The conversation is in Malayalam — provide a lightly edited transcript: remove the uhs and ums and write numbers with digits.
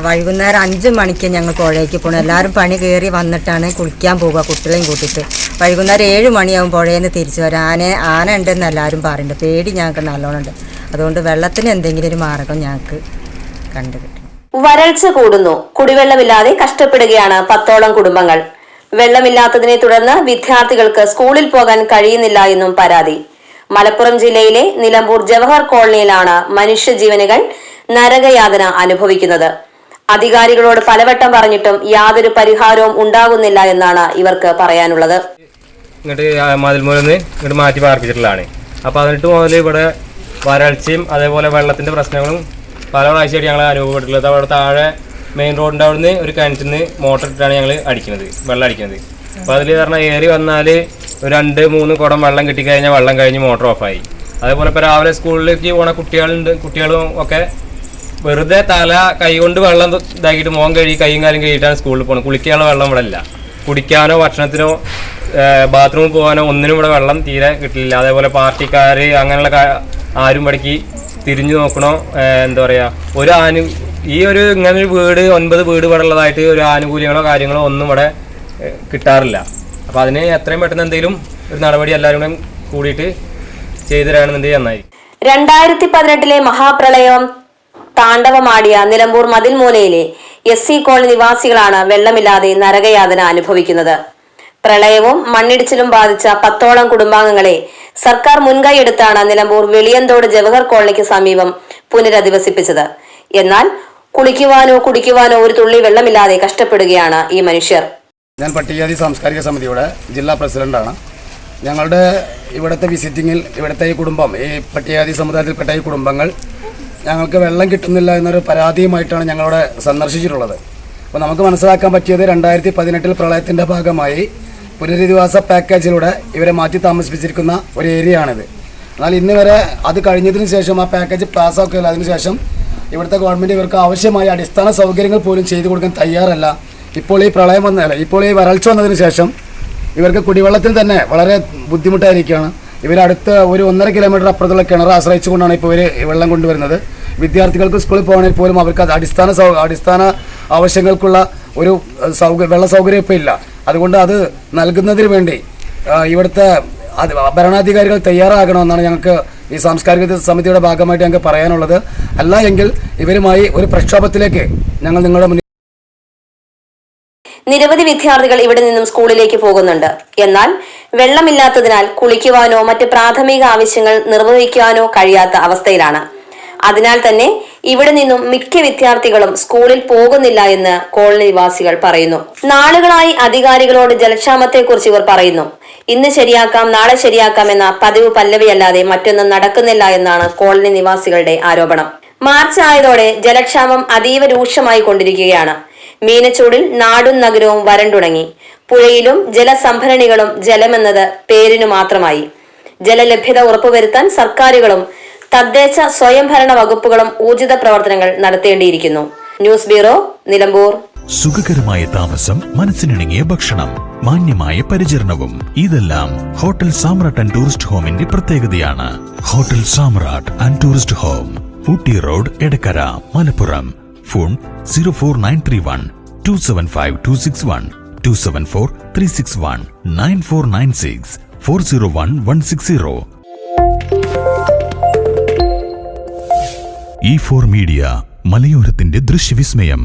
വൈകുന്നേരം 5 മണിക്ക് ഞങ്ങൾ പുഴയ്ക്ക് പോകണം. എല്ലാവരും പണി കയറി വന്നിട്ടാണ് കുളിക്കാൻ പോവുക കുട്ടികളെയും കൂട്ടിയിട്ട്. വൈകുന്നേരം 7 മണിയാവും പുഴയിൽ നിന്ന് തിരിച്ചു വരാം. ആന ഉണ്ടെന്ന് എല്ലാവരും പറയുന്നുണ്ട്. പേടി ഞങ്ങൾക്ക് നല്ലോണം ഉണ്ട്. അതുകൊണ്ട് വെള്ളത്തിന് എന്തെങ്കിലും ഒരു മാർഗം ഞങ്ങൾക്ക് കണ്ടുകിട്ടും. വരൾച്ച കൂടുന്നു. കുടിവെള്ളമില്ലാതെ കഷ്ടപ്പെടുകയാണ് 10ഓളം കുടുംബങ്ങൾ. വെള്ളമില്ലാത്തതിനെ തുടർന്ന് വിദ്യാർത്ഥികൾക്ക് സ്കൂളിൽ പോകാൻ കഴിയുന്നില്ല എന്നും പരാതി. മലപ്പുറം ജില്ലയിലെ നിലമ്പൂർ ജവഹർ കോളനിയിലാണ് മനുഷ്യജീവനുകൾ നരകയാതന അനുഭവിക്കുന്നത്. അധികാരികളോട് പലവട്ടം പറഞ്ഞിട്ടും യാതൊരു പരിഹാരവും ഉണ്ടാകുന്നില്ല എന്നാണ് ഇവർക്ക് പറയാനുള്ളത്. ഇങ്ങോട്ട് മതിൽമൂലന്ന് ഇങ്ങോട്ട് മാറ്റി പാർപ്പിച്ചിട്ടുള്ളതാണ്. അപ്പോൾ 18 മുതൽ ഇവിടെ വരൾച്ചയും അതേപോലെ വെള്ളത്തിൻ്റെ പ്രശ്നങ്ങളും പല പ്രാവശ്യമായിട്ട് ഞങ്ങൾ അനുഭവപ്പെട്ടിട്ടുള്ളത്. അവിടെ താഴെ മെയിൻ റോഡിൻ്റെ അവിടെ നിന്ന് ഒരു കിണറ്റിൽ നിന്ന് മോട്ടർ ഇട്ടിട്ടാണ് ഞങ്ങൾ വെള്ളം അടിക്കുന്നത്. അപ്പോൾ അതിൽ പറഞ്ഞാൽ ഏറി വന്നാൽ ഒരു 2-3 കുടം വെള്ളം കിട്ടിക്കഴിഞ്ഞാൽ വെള്ളം കഴിഞ്ഞ് മോട്ടർ ഓഫായി. അതേപോലെ ഇപ്പോൾ രാവിലെ സ്കൂളിലേക്ക് പോണ കുട്ടികളും ഒക്കെ വെറുതെ കൈ കൊണ്ട് വെള്ളം ഇതാക്കിയിട്ട് മുഖം കഴുകി കൈയും കാലും കഴുകിയിട്ടാണ് സ്കൂളിൽ പോകുന്നത്. കുളിക്കാനുള്ള വെള്ളം ഇവിടെ ഇല്ല. കുടിക്കാനോ ഭക്ഷണത്തിനോ ബാത്റൂമിൽ പോകാനോ ഒന്നിനും ഇവിടെ വെള്ളം തീരെ കിട്ടില്ല. അതേപോലെ പാർട്ടിക്കാർ അങ്ങനെയുള്ള ആരും ഇവിടേക്ക് തിരിഞ്ഞു നോക്കണോ എന്താ പറയുക, ഈ ഇങ്ങനൊരു 9 വീട് ഇവിടെ ഉള്ളതായിട്ട് ഒരു ആനുകൂല്യങ്ങളോ കാര്യങ്ങളോ ഒന്നും ഇവിടെ കിട്ടാറില്ല. അപ്പോൾ അതിന് എത്രയും പെട്ടെന്ന് എന്തെങ്കിലും ഒരു നടപടി എല്ലാവരും കൂടിയിട്ട് ചെയ്തു തരാണെന്നുണ്ടെങ്കിൽ നന്നായിരിക്കും. 2018 മഹാപ്രളയം താണ്ഡവമാടിയ നിലമ്പൂർ മതിൽമൂലയിലെ SC കോളനി നിവാസികളാണ് വെള്ളമില്ലാതെ നരകയാതന അനുഭവിക്കുന്നത്. പ്രളയവും മണ്ണിടിച്ചിലും ബാധിച്ച 10ഓളം കുടുംബാംഗങ്ങളെ സർക്കാർ മുൻകൈയെടുത്താണ് നിലമ്പൂർ വെളിയന്തോട് ജവഹർ കോളനിക്ക് സമീപം പുനരധിവസിപ്പിച്ചത്. എന്നാൽ കുളിക്കുവാനോ കുടിക്കുവാനോ ഒരു തുള്ളി വെള്ളമില്ലാതെ കഷ്ടപ്പെടുകയാണ് ഈ മനുഷ്യർ. ഞാൻ പട്ടികജാതി സാംസ്കാരിക സമിതിയുടെ ജില്ലാ പ്രസിഡന്റാണ്. ഞങ്ങളുടെ ഇവിടുത്തെ വിസിറ്റിങ്ങിൽ ഇവിടുത്തെ ഈ കുടുംബം, ഈ പട്ടികജാതി സമുദായത്തിൽപ്പെട്ട ഈ കുടുംബങ്ങൾ ഞങ്ങൾക്ക് വെള്ളം കിട്ടുന്നില്ല എന്നൊരു പരാതിയുമായിട്ടാണ് ഞങ്ങളവിടെ സന്ദർശിച്ചിട്ടുള്ളത്. അപ്പോൾ നമുക്ക് മനസ്സിലാക്കാൻ പറ്റിയത് 2018 പ്രളയത്തിൻ്റെ ഭാഗമായി പുനരധിവാസ പാക്കേജിലൂടെ ഇവരെ മാറ്റി താമസിപ്പിച്ചിരിക്കുന്ന ഒരു ഏരിയ ആണിത്. എന്നാൽ ഇന്ന് വരെ അത് കഴിഞ്ഞതിന് ശേഷം ആ പാക്കേജ് പാസ്സാക്കുകയില്ല. അതിനുശേഷം ഇവിടുത്തെ ഗവൺമെൻറ് ഇവർക്ക് ആവശ്യമായ അടിസ്ഥാന സൗകര്യങ്ങൾ പോലും ചെയ്തു കൊടുക്കാൻ തയ്യാറല്ല. ഇപ്പോൾ ഈ വരൾച്ച വന്നതിന് ശേഷം ഇവർക്ക് കുടിവെള്ളത്തിന് തന്നെ വളരെ ബുദ്ധിമുട്ടായിരിക്കുകയാണ്. ഇവരടുത്ത് ഒരു 1.5 കിലോമീറ്റർ അപ്പുറത്തുള്ള കിണർ ആശ്രയിച്ചുകൊണ്ടാണ് ഇപ്പോൾ ഇവർ വെള്ളം കൊണ്ടുവരുന്നത്. വിദ്യാർത്ഥികൾക്ക് സ്കൂളിൽ പോകണമെങ്കിൽ പോലും അവർക്ക് അടിസ്ഥാന ആവശ്യങ്ങൾക്കുള്ള ഒരു വെള്ള സൗകര്യം ഇപ്പോൾ ഇല്ല. അതുകൊണ്ട് അത് നൽകുന്നതിന് വേണ്ടി ഇവിടുത്തെ ഭരണാധികാരികൾ തയ്യാറാകണമെന്നാണ് ഞങ്ങൾക്ക് ഈ സാംസ്കാരിക സമിതിയുടെ ഭാഗമായിട്ട് ഞങ്ങൾക്ക് പറയാനുള്ളത്. അല്ല എങ്കിൽ ഇവരുമായി ഒരു പ്രക്ഷോഭത്തിലേക്ക് ഞങ്ങൾ നിങ്ങളുടെ മുന്നിൽ. നിരവധി വിദ്യാർത്ഥികൾ ഇവിടെ നിന്നും സ്കൂളിലേക്ക് പോകുന്നുണ്ട്. എന്നാൽ വെള്ളമില്ലാത്തതിനാൽ കുളിക്കുവാനോ മറ്റ് പ്രാഥമിക ആവശ്യങ്ങൾ നിർവഹിക്കാനോ കഴിയാത്ത അവസ്ഥയിലാണ്. അതിനാൽ തന്നെ ഇവിടെ നിന്നും മിക്ക വിദ്യാർത്ഥികളും സ്കൂളിൽ പോകുന്നില്ല എന്ന് കോളനി നിവാസികൾ പറയുന്നു. നാളുകളായി അധികാരികളോട് ജലക്ഷാമത്തെക്കുറിച്ച് ഇവർ പറയുന്നു. ഇന്ന് ശരിയാക്കാം, നാളെ ശരിയാക്കാം എന്ന പതിവ് പല്ലവിയല്ലാതെ മറ്റൊന്നും നടക്കുന്നില്ല എന്നാണ് കോളനി നിവാസികളുടെ ആരോപണം. മാർച്ച് ആയതോടെ ജലക്ഷാമം അതീവ രൂക്ഷമായി കൊണ്ടിരിക്കുകയാണ്. മീനച്ചൂടിൽ നാടും നഗരവും വരണ്ടുണങ്ങി. പുഴയിലും ജലസംഭരണികളും ജലമെന്നത് പേരിനു മാത്രമായി. ജലലഭ്യത ഉറപ്പുവരുത്താൻ സർക്കാരുകളും തദ്ദേശ സ്വയംഭരണ വകുപ്പുകളും ഊർജിത പ്രവർത്തനങ്ങൾ നടത്തേണ്ടിയിരിക്കുന്നു. News bureau, Nilambur. സുഖകരമായ താമസം, മനസ്സിനിണങ്ങിയ ഭക്ഷണം, മാന്യമായ പരിചരണവും ഇതെല്ലാം ഹോട്ടൽ സാമ്രാട്ട് ആൻഡ് ടൂറിസ്റ്റ് ഹോമിന്റെ പ്രത്യേകതയാണ്. Hotel Samrat and tourist home, Ooty road, Edakkara, Malappuram. Phone 04931 275 261 274 361 9496 401 160. E4 media, മലയോരത്തിന്റെ ദൃശ്യവിസ്മയം.